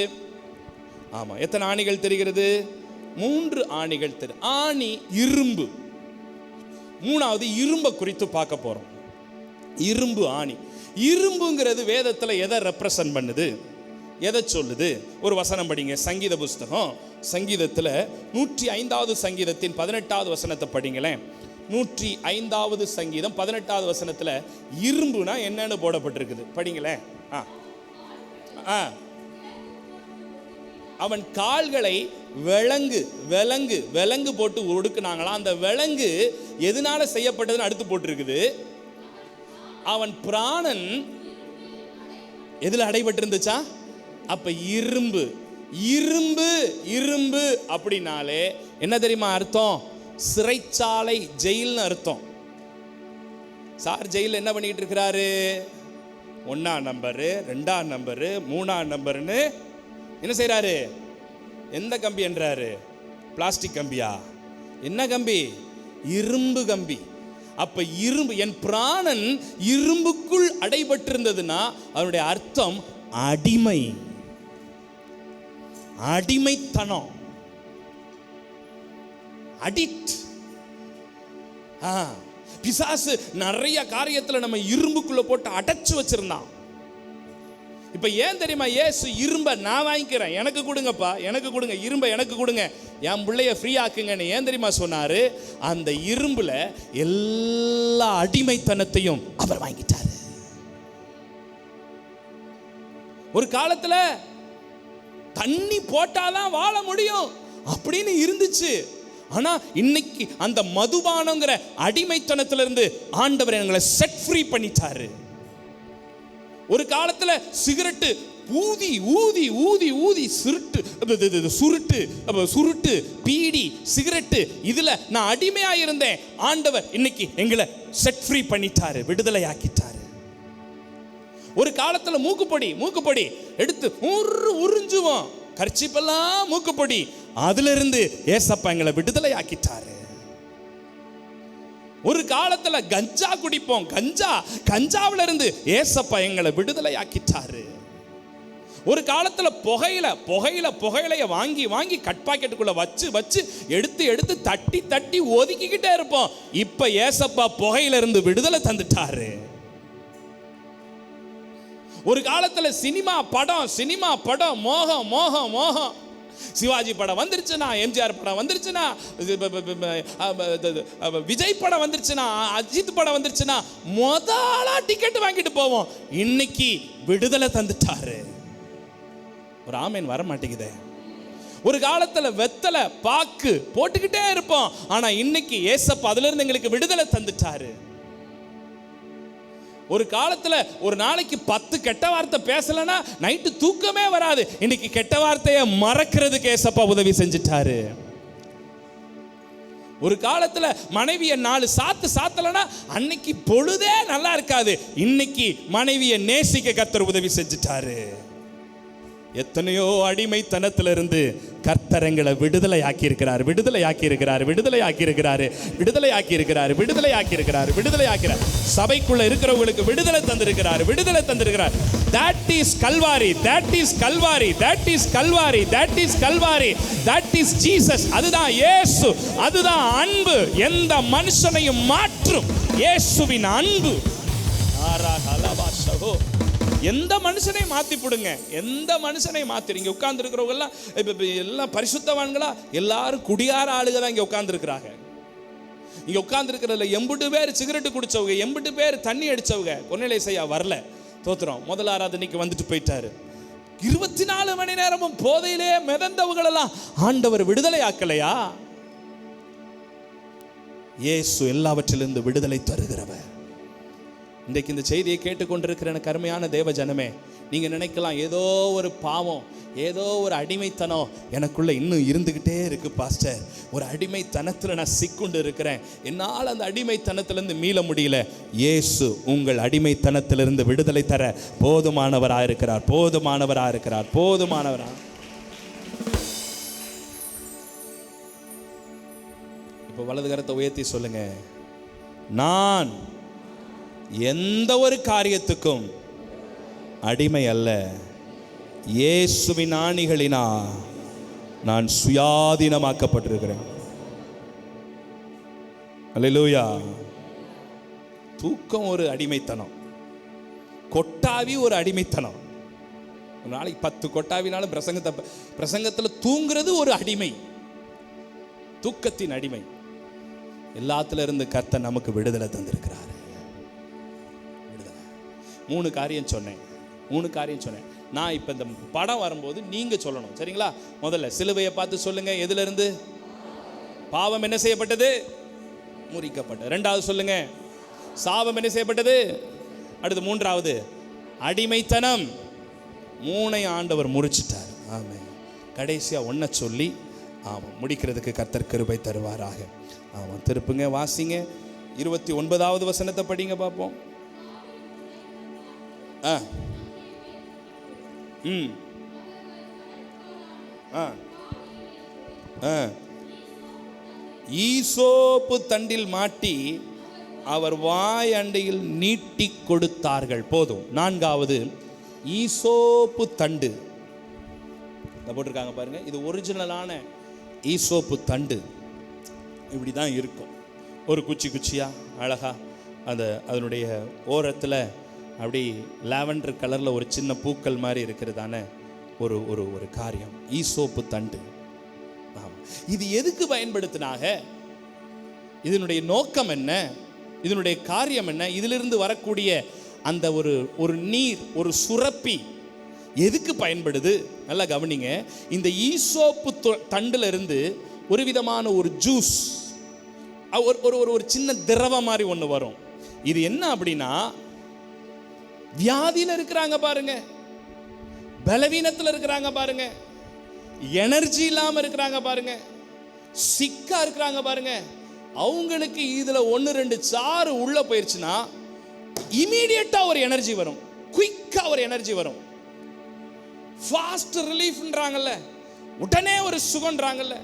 ஆமா, எத்தனை ஆணிகள் தெரிகிறது? 3 ஆணிகள் தெரியும். ஆணி இரும்பு. 3வது இரும்பை குறித்து பார்க்க போறோம். இரும்பு ஆணி. இரும்புங்கிறது வேதத்துல எதை ரெப்ரசன்ட் பண்ணுது, எதை சொல்லுது? ஒரு வசனம் படிங்க, சங்கீத புஸ்தகம், சங்கீதத்தில் 105வது சங்கீதத்தின் 18வது வசனத்தை படிங்களேன். 105வது சங்கீதம் 18வது வசனத்தில் இரும்புனா என்னன்னு போடப்பட்டிருக்குது, படிங்களேன். அவன் கால்களை விலங்கு போட்டு ஒடுக்குனாங்களாம். அந்த விலங்கு எதனால செய்யப்பட்டதுன்னு அடுத்து போட்டிருக்குது. அவன் பிராணன் எதுல அடைபட்டு இருந்துச்சா? அப்ப இரும்பு, இரும்பு, இரும்பு அப்படின்னாலே என்ன தெரியுமா அர்த்தம்? சிறைச்சாலை, ஜெயில்னு அர்த்தம். சார் ஜெயில என்ன பண்ணிட்டு இருக்கிறாரு? 1ஆம் நம்பரு, 2ஆம் நம்பரு, 3ஆம் நம்பர்னு என்ன செய்யறாரு? எந்த கம்பி என்றாரு? Plastic Gambia? என்ன கம்பி? இரும்பு கம்பி. அப்ப இரும்பு, என் பிராணன் இரும்புக்குள் அடைபட்டிருந்ததுன்னா அதனுடைய அர்த்தம் அடிமை, அடிமைத்தனம், அடிக்ட். பிசாசு நிறைய காரியத்துல நம்ம இரும்புக்குள்ள போட்டு அடைச்சு வச்சிருந்தான். இப்ப ஏன் தெரியுமா? இயேசு இரும்ப நான் வாங்கிக்கிறேன், எனக்கு கொடுங்கப்பா, எனக்கு கொடுங்க, இரும்ப எனக்கு கொடுங்க, என் பிள்ளைய ஃப்ரீ ஆக்குங்கன்னு ஏன் தெரியுமா சொன்னாரு? அந்த இரும்புல எல்லா அடிமைத்தனத்தையும் அவர் வாங்கிட்டாரு. ஒரு காலத்துல தண்ணி போட்டாதான் வாழ முடியும் அப்படின்னு இருந்துச்சு. ஆனா இன்னைக்கு அந்த மதுபானங்கிற அடிமைத்தனத்திலிருந்து ஆண்டவர் எங்களை செட் ஃப்ரீ பண்ணிட்டாரு. ஒரு காலத்துல சிகரெட்டு ஊதி ஊதி ஊதி ஊதி சுருட்டு, பீடி, சிகரெட்டு, இதுல நான் அடிமையா இருந்தேன். ஆண்டவர் இன்னைக்கு எங்களை செட் ஃப்ரீ பண்ணிட்டாரு, விடுதலை ஆக்கிட்டாரு. ஒரு காலத்துல மூக்குப்பொடி எடுத்து உறிஞ்சுவோம், கர்ச்சிப்பெல்லாம் மூக்குப்பொடி, அதுல இருந்து ஏசப்பா எங்களை விடுதலை ஆக்கிட்டாரு. ஒரு காலத்துல கஞ்சா குடிப்போம், கஞ்சாவில இருந்து ஏசப்பா எங்களை விடுதலை ஆக்கிட்டாரு. ஒரு காலத்துல புகையிலைய வாங்கி கட் பாக்கெட்டுக்குள்ள வச்சு எடுத்து தட்டி ஒதுக்கிக்கிட்டே இருப்போம். இப்ப ஏசப்பா புகையில இருந்து விடுதலை தந்துட்டாரு. ஒரு காலத்துல சினிமா படம் மோகம். சிவாஜி படம் வந்துருச்சுன்னா, எம்ஜிஆர் படம் வந்துருச்சுன்னா, விஜய் படம் வந்துருச்சுன்னா, அஜித் படம் வந்துருச்சுன்னா முதலா டிக்கெட் வாங்கிட்டு போவோம். இன்னைக்கு விடுதலை தந்துட்டாரு. ஒரு ஆமேன் வர மாட்டேங்குதே. ஒரு காலத்துல வெத்தலை பாக்கு போட்டுக்கிட்டே இருப்போம். ஆனா இன்னைக்கு ஏசப்பா அதுல இருந்து எங்களுக்கு விடுதலை தந்துட்டாரு. ஒரு காலத்துல ஒரு நாளைக்கு 10 கெட்ட வார்த்தை பேசலனா நைட்டு தூக்கமே வராது. இன்னைக்கு கெட்ட வார்த்தையை மறக்கிறதுக்கு ஏசப்பா உதவி செஞ்சிட்டாரு. ஒரு காலத்துல மனைவியை 4 சாத்தலனா அன்னைக்கு பொழுதே நல்லா இருக்காது. இன்னைக்கு மனைவியை நேசிக்க கர்த்தர் உதவி செஞ்சிட்டாரு. எத்தனையோ அடிமைத்தனத்திலிருந்து கர்த்தர் எங்களை விடுதலை ஆக்கி இருக்கிறார். சபைக்குள்ள இருக்கிறவங்களுக்கு விடுதலை தந்திருக்கிறார். That is Calvary. That is Jesus. அதுதான் இயேசு, அதுதான் அன்பு. எந்த மனுஷனையும் மாற்றும் இயேசுவின் அன்பு. எந்த மனுஷனை மாத்தி போடுங்க, எந்த மனுஷனை மாத்திடுங்க. உட்கார்ந்து இருக்கிறவங்க எல்லாம் பரிசுத்தவான்களா? எல்லாரும் குடியார ஆளுக தான் இங்க உட்கார்ந்து இருக்கிறாங்க. இங்க உட்கார்ந்து இருக்கிறதுல 80 பேர் சிகரெட் குடிச்சவங்க, 80 பேர் தண்ணி அடிச்சவங்க. கொர்நேலியஸ் வரல, தோத்திரம். முதல் ஆராதனைக்கு வந்துட்டு போயிட்டாரு. 24 மணி நேரமும் போதையிலே மிதந்தவங்களெல்லாம் ஆண்டவர் விடுதலை ஆக்கலையா? இயேசு எல்லாவற்றிலிருந்து விடுதலை தருகிறவர். இன்றைக்கு இந்த செய்தியை கேட்டுக்கொண்டிருக்கிற எனக்கு அருமையான தேவ ஜனமே, நீங்க நினைக்கலாம் ஏதோ ஒரு பாவம், ஏதோ ஒரு அடிமைத்தனம் எனக்குள்ள இன்னும் இருந்துகிட்டே இருக்கு பாஸ்டர். ஒரு அடிமைத்தனத்துல நான் சிக்குண்டு இருக்கிறேன், என்னால் அந்த அடிமைத்தனத்திலிருந்து மீள முடியல. இயேசு உங்கள் அடிமைத்தனத்திலிருந்து விடுதலை தர போதுமானவராக இருக்கிறார். இப்போ வலது கரத்தை உயர்த்தி சொல்லுங்க, நான் எந்த ஒரு காரியத்துக்கும் அடிமை அல்ல. இயேசுவின் ஆணிகளினா நான் சுயாதீனமாக்கப்பட்டிருக்கிறேன். அல்லேலூயா. தூக்கம் ஒரு அடிமைத்தனம், கொட்டாவி ஒரு அடிமைத்தனம். ஒரு நாளைக்கு 10 கொட்டாவினாலும் பிரசங்கத்தில் தூங்குறது ஒரு அடிமை, தூக்கத்தின் அடிமை. எல்லாத்துல இருந்து கர்த்தர் நமக்கு விடுதலை தந்திருக்கிறார். 3 காரியம் சொன்னேன். நான் இப்ப இந்த படம் வரும்போது நீங்க சொல்லணும், சரிங்களா? முதல்ல சிலுவையை பார்த்து சொல்லுங்க, எதுல இருந்து பாவம் என்ன செய்யப்பட்டது? முறிக்கப்பட்டது. 2வது சொல்லுங்க, சாபம் என்ன செய்யப்பட்டது? அடுத்து 3வது அடிமைத்தனம். 3 ஆண்டவர் முறிச்சிட்டார். ஆமென். கடைசியா 1 சொல்லி முடிக்கிறதுக்கு கர்த்தர் கிருபை தருவாராக. திருப்புங்க, வாசிங்க. 29வது வசனத்தை படிங்க பார்ப்போம். ஈசோப்பு தண்டில் மாட்டி அவர் வாய் அண்டையில் நீட்டி கொடுத்தார்கள். போதும். 4வது ஈசோப்பு தண்டு போட்டிருக்காங்க பாருங்க. இது ஒரிஜினலான ஈசோப்பு தண்டு இப்படிதான் இருக்கும். ஒரு குச்சியா அழகா அதனுடைய ஓரத்தில் அப்படி லாவெண்டர் கலர்ல ஒரு சின்ன பூக்கள் மாதிரி இருக்கிறதான ஒரு காரியம் ஈசோப்பு தண்டு. இது எதுக்கு பயன்படுத்தினாக? இதனுடைய நோக்கம் என்ன? இதனுடைய காரியம் என்ன? இதிலிருந்து வரக்கூடிய அந்த ஒரு நீர், ஒரு சுரப்பி எதுக்கு பயன்படுது? நல்லா கவனிங்க. இந்த ஈசோப்பு தண்டுல இருந்து ஒரு விதமான ஒரு ஜூஸ், ஒரு சின்ன திரவம் மாதிரி ஒன்று வரும். இது என்ன அப்படின்னா, வியாதியில இருக்கிறாங்க பாருங்க, பலவீனத்தில் இருக்கிறாங்க பாருங்க, எனர்ஜி இல்லாம இருக்கிறாங்க பாருங்க, சிக்கா இருக்கிறாங்க பாருங்க, அவங்களுக்கு இதுல 1-2 சாறு உள்ள போயிருச்சுன்னா இமீடியட்டா ஒரு எனர்ஜி வரும், குயிக்கா ஒரு எனர்ஜி வரும். ஃபாஸ்ட் ரிலீஃப்ன்றாங்கல்ல, உடனே ஒரு சுகம்ன்றாங்கல்ல.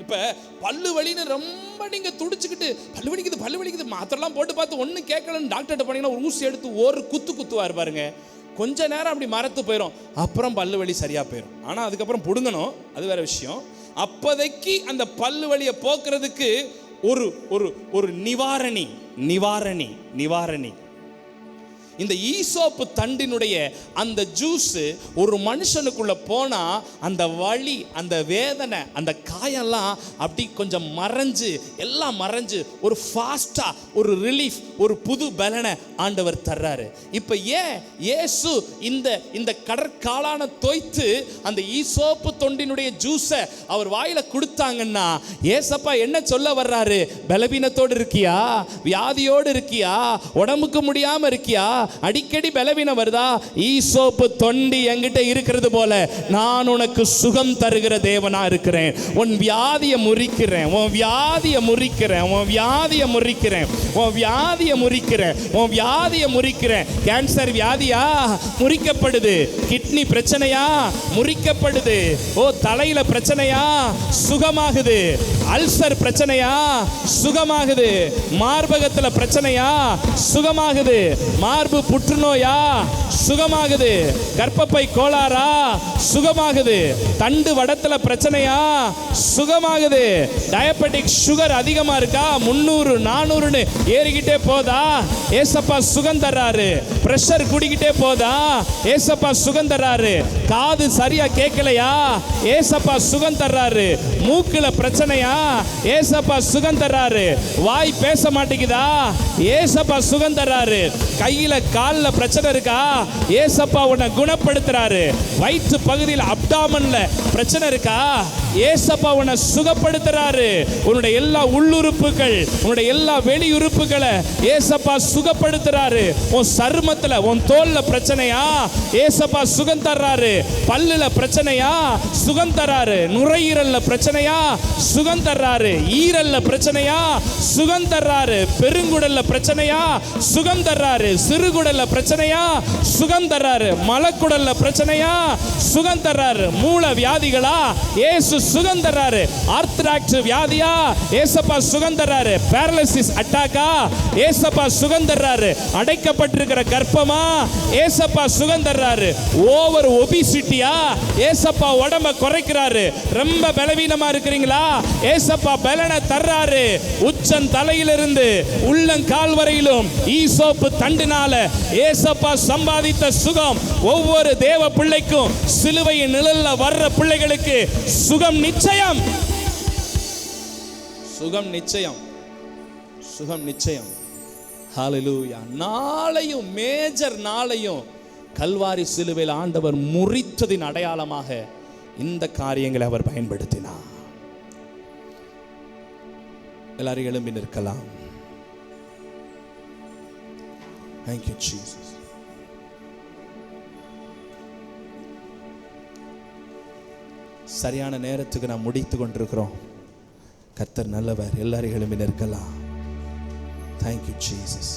இப்ப பல்லு வலின்னு ரொம்ப நீங்க துடிச்சுக்கிட்டு பல்லு வலிக்குது மாத்திரலாம் போட்டு பார்த்து ஒன்றும் கேட்கலன்னு டாக்டர்கிட்ட போனீங்கன்னா ஒரு ஊசி எடுத்து ஒரு குத்துவார் பாருங்க, கொஞ்ச நேரம் அப்படி மரத்து போயிடும், அப்புறம் பல்லு வலி சரியா போயிடும். ஆனால் அதுக்கப்புறம் புடுங்கணும், அது வேற விஷயம். அப்போதைக்கு அந்த பல்லு வலியை போக்குறதுக்கு ஒரு ஒரு ஒரு நிவாரணி நிவாரணி நிவாரணி இந்த ஈசோப்பு தண்டினுடைய அந்த ஜூஸ் ஒரு மனுஷனுக்குள்ள போனா அந்த வலி, அந்த வேதனை, அந்த காயெல்லாம் அப்படி கொஞ்சம் மறைஞ்சு எல்லாம் மறைஞ்சு ஒரு ஃபாஸ்டா ஒரு ரிலீஃப், ஒரு புது பலனை ஆண்டவர் தர்றாரு. இப்ப ஏன் இயேசு இந்த கடற்காலான தோய்த்து அந்த ஈசோப்பு தொண்டினுடைய ஜூஸை அவர் வாயில கொடுத்தாங்கன்னா, ஏசப்பா என்ன சொல்ல வர்றாரு? பலவீனத்தோடு இருக்கியா, வியாதியோடு இருக்கியா, உடம்புக்கு முடியாம இருக்கியா, அடிக்கடி பலவீனம் வருதா, ஈசோப்பு தொண்டி என்கிட்ட இருக்கிறது போல நான் உனக்கு சுகம் தருகிற தேவனா இருக்கிறேன். உன் வியாதியை முறிக்கிறேன், உன் வியாதியை முறிக்கிறேன், உன் வியாதியை முறிக்கிறேன், உன் வியாதியை முறிக்கிறேன், உன் வியாதியை முறிக்கிறேன். கேன்சர் வியாதியா முறிக்கப்படுது, கிட்னி பிரச்சனையா முறிக்கப்படுது, தலையில பிரச்சனையா சுகமாகுது, அல்சர் பிரச்சனையா சுகமாகுது, மார்பகத்தில் பிரச்சனையா சுகமாகுது, மார்பு புற்றுநோயா சுகமாகுது, கர்ப்பப்பை கோளாறா சுகமாகுது, தண்டு வடத்துல பிரச்சனையா சுகமாகுது, டயபெட்டிக் சுகர் அதிகமா இருக்கா 300 400 ஏறிக்கிட்டே போதா, ஏசப்பா சுகம் தர்றாரு. பிரஷர் கூடிக்கிட்டே போதா, ஏசப்பா சுகம் தர்றாரு. காது சரியா கேட்கலையா, ஏசப்பா சுகம் தர்றாரு. மூக்குல பிரச்சனையா, ஏசப்பா சுகம் தர்றாரு. வாய் பேச மாட்டேங்குதா, ஏசப்பா சுகம் தர்றாரு. கையில கால்ல பிரச்சனை இருக்கா, ஏசப்பா உன்னை குணப்படுத்துறாரு. வயிற்று பகுதியில் அப்டாமன்ல பிரச்சனை இருக்கா, ஏசப்பா உன்னை சுகப்படுத்துறாரு. உன்னுடைய எல்லா உள்ளுறுப்புகள், உன்னுடைய எல்லா வெளி உறுப்புகளை ஏசப்பா சுகப்படுத்துறாரு. உன் சருமத்துல, உன் தோல்ல பிரச்சனையா, ஏசப்பா சுகம் தர்றாரு. பல்லுல பிரச்சனையா சுகம் தர்றாரு. நுரையீரல்ல பிரச்சனையா சுகம் தர்றாரு. ஈரல்ல பிரச்சனையா சுகம் தர்றாரு. பெருங்குடல்ல பிரச்சனையா சுகம் தர்றாரு. சிறுகுடல்ல பிரச்சனையா சுகம் தர்றாரு. மலக்குடல்ல பிரச்சனையா சுகம் தர்றாரு. மூல வியாதிகளா இயேசு சுகம் தர்றாரு. ஆர்த்ராக்ஸ் வியாதியா ஏசப்பா சுகம் தர்றாரு. பேரலிசிஸ் அட்டாக்கா ஏசப்பா சுகம் தர்றாரு. அடைக்கப்பட்டிருக்கிற கர்ப்பமா ஏசப்பா சுகம் தர்றாரு. ஓவர் ஒபிசிட்டியா ஏசப்பா உடம்ப குறைக்கிறாரு. ரொம்ப பலவீனமா இருக்கிறீங்களா, ஏசப்பா பலனை தர்றாரு. உச்சன் தலையிலிருந்து உள்ளங்கால் வரையிலும் ஈசோப்பு தண்டினால ஏசப்பா சம்பாதித்த சுகம் ஒவ்வொரு தேவ பிள்ளைக்கும், சிலுவையின் நிழல்ல வர்ற பிள்ளைகளுக்கு சுகம் நிச்சயம், சுகம் நிச்சயம், சுகம் நிச்சயம். ஹல்லேலூயா. நாளையும் மேஜர் நாளையும் கல்வாரி சிலுவையில் ஆண்டவர் முறித்ததின் அடையாளமாக இந்த காரியங்களை அவர் பயன்படுத்தினார். எல்லாரும் எழும்பி நிற்கலாம். Thank you, Jesus. சரியான நேரத்துக்கு நாம் முடித்து கொண்டிருக்கிறோம். கர்த்தர் நல்லவர். எல்லாரும் எழும்பி நிற்கலாம். Thank you, Jesus.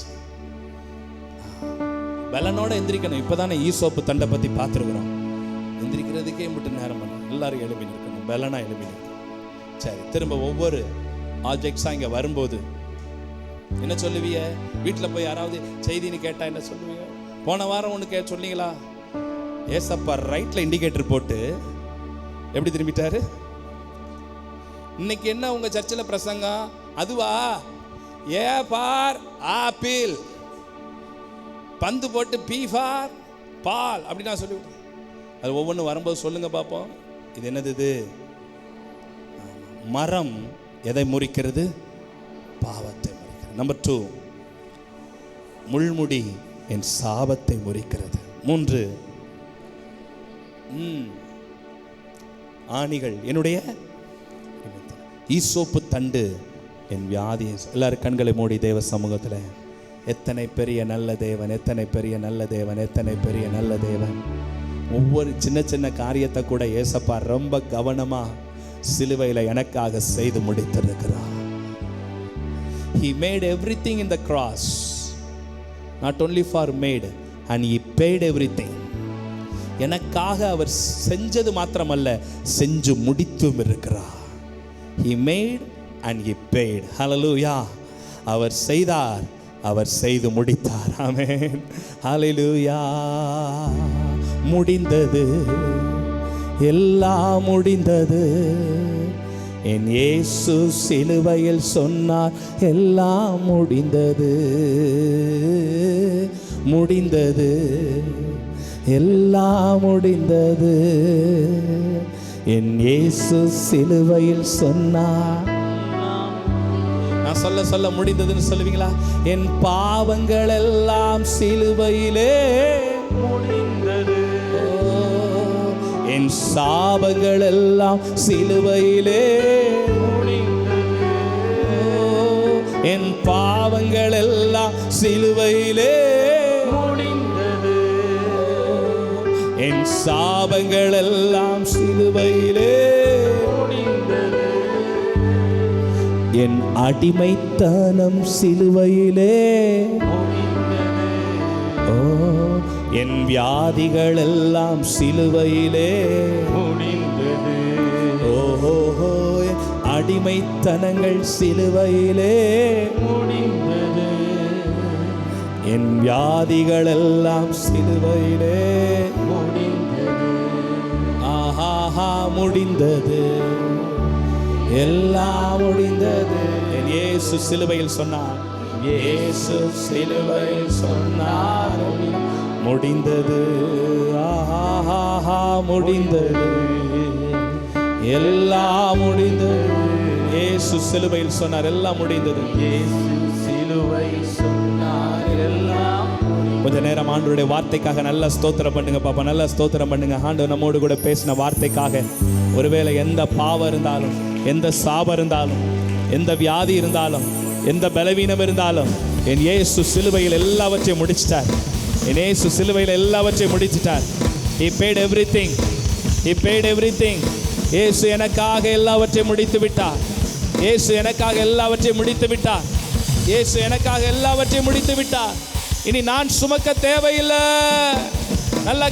பலனோட எந்திரிக்கணும். இப்பதானே ஈசோப்பு தண்டை பத்தி பார்த்துருக்கிறோம். எந்திரிக்கிறதுக்கே மட்டும் நேரம் பண்ணணும். எல்லாரும் எழும்பி நிற்கணும். பலனா எழும்பி நிற்கணும். சரி, திரும்ப ஒவ்வொரு ஆப்ஜெக்ட்ஸா இங்க வரும்போது என்ன சொல்லுவீங்க? வீட்டில் போய் யாராவது செய்தின்னு கேட்டா என்ன சொல்லுவீங்க? போன வாரம் ஒன்று சொன்னீங்களா? ஏசப்பா ரைட்ல இண்டிகேட்டர் போட்டு எப்படி திரும்பிட்டாரு? இன்னைக்கு என்ன உங்க சர்ச்சில் பிரசங்கம்? அதுவா? ஏ ஃபார் ஆப்பிள், பந்து போட்டு பி ஃபார் பால் அப்படி நான் சொல்லி அது ஒவ்வொன்றும் வரும்போது சொல்லுங்க பார்ப்போம். இது என்னது? இது மரம் எதை முறிக்கிறது? பாவத்தை. நம்பர் 2, முள்முடி என் சாபத்தை முறிக்கிறது. 3, ஆணிகள் என்னுடைய ஈசோப்பு தண்டு என் வியாதியை. எல்லாரும் கண்களை மூடி தேவ சமூகத்தில், எத்தனை பெரிய நல்ல தேவன், எத்தனை பெரிய நல்ல தேவன், எத்தனை பெரிய நல்ல தேவன். ஒவ்வொரு சின்ன சின்ன காரியத்தை கூட ஏசப்பா ரொம்ப கவனமா சிலுவையில் எனக்காக செய்து முடித்திருக்கிறார். He made everything in the cross, not only for made, and he paid everything. எனக்காக அவர் செஞ்சது மாத்திரமல்ல, செஞ்சு முடித்தும் இருக்கிறார். He made and he paid. Hallelujah. அவர் செய்தார், அவர் செய்து முடித்தார். ஆமென். ஹalleluya. முடிந்தது, எல்லாம் முடிந்தது. என் இயேசு சிலுவையில் சொன்னார், எல்லாம் முடிந்தது. முடிந்தது, எல்லாம் முடிந்தது. என் இயேசு சிலுவையில் சொன்னார். நான் சொல்ல சொல்ல முடிந்ததுன்னு சொல்லுவீங்களா? என் பாவங்கள் எல்லாம் சிலுவையிலே முடிந்தது. என் சாபங்கள் எல்லாம் சிலுவையிலே முடிந்தது. என் பாவங்கள் எல்லாம் சிலுவையிலே முடிந்தது. என் சாபங்கள் எல்லாம் சிலுவையிலே முடிந்தது. என் அடிமைத்தனம் சிலுவையிலே முடிந்தது. ஓ, என் வியாதிகள் எல்லாம் சிலுவையிலே முடிந்தது. ஓஹோ, என் அடிமைத்தனங்கள் சிலுவையிலே முடிந்தது. என் வியாதிகள் எல்லாம் சிலுவையிலே முடிந்தது. ஆஹா, முடிந்தது, எல்லாம் முடிந்தது. என் இயேசு சிலுவையில் சொன்னார், இயேசு சிலுவையில் சொன்னார், முடிந்தது. ஆஹா, முடிந்தது, எல்லாம் முடிந்தது. இயேசு சிலுவையில் சொன்னார், எல்லாம் முடிந்தது. இயேசு சிலுவையில் சொன்னார், எல்லாம். கொஞ்ச நேரம் ஆண்டவருடைய வார்த்தைக்காக நல்லா ஸ்தோத்திரம் பண்ணுங்க பாப்பா, நல்லா ஸ்தோத்திரம் பண்ணுங்க. ஆண்டவர் நம்மோடு கூட பேசின வார்த்தைக்காக. ஒருவேளை எந்த பாவம் இருந்தாலும், எந்த சாபம் இருந்தாலும், எந்த வியாதி இருந்தாலும், எந்த பலவீனம் இருந்தாலும், என் இயேசு சிலுவையில் எல்லாவற்றையும் முடிச்சிட்டார். என் இயேசு சிலுவையில் எல்லாவற்றையும் முடிச்சிட்டார். He paid everything. He paid everything. இயேசு எனக்காக எல்லாவற்றையும் முடித்து விட்டார். இயேசு எனக்காக எல்லாவற்றையும் முடித்து விட்டார். இயேசு எனக்காக எல்லாவற்றையும் முடித்து விட்டார். இனி நான் சுமக்க தேவையில்லை. நல்ல